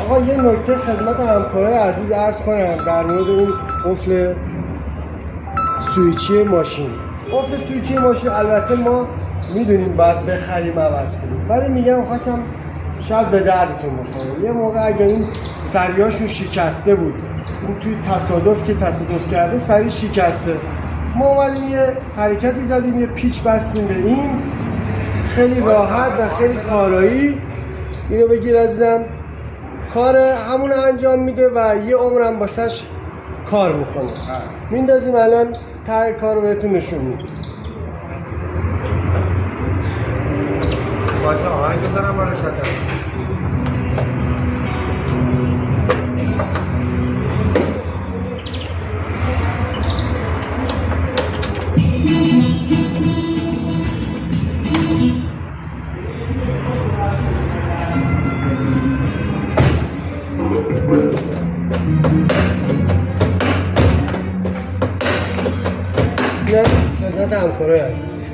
آقا یه نکته خدمت همکارای عزیز عرض کنم در مورد این قفل سویچی ماشین. قفل سویچی ماشین البته ما میدونیم باید بخریم عوض کنیم، ولی میگم خواستم شاید به دردتون بخوره. یه موقع اگه این سریاشون شکسته بود، اون توی تصادف کرده سری شکسته، ما اومدیم یه حرکتی زدیم، یه پیچ بستیم به این، خیلی راحت و خیلی کارایی اینو بگیر عزیزم، کار همون انجام میده و یه عمرم واسش کار میکنه. میندازیم الان ته کار رو بهتون نشون میدیم. واسه آهنگ بزنم بالا شدم. نه خدمت همکارای عزیز.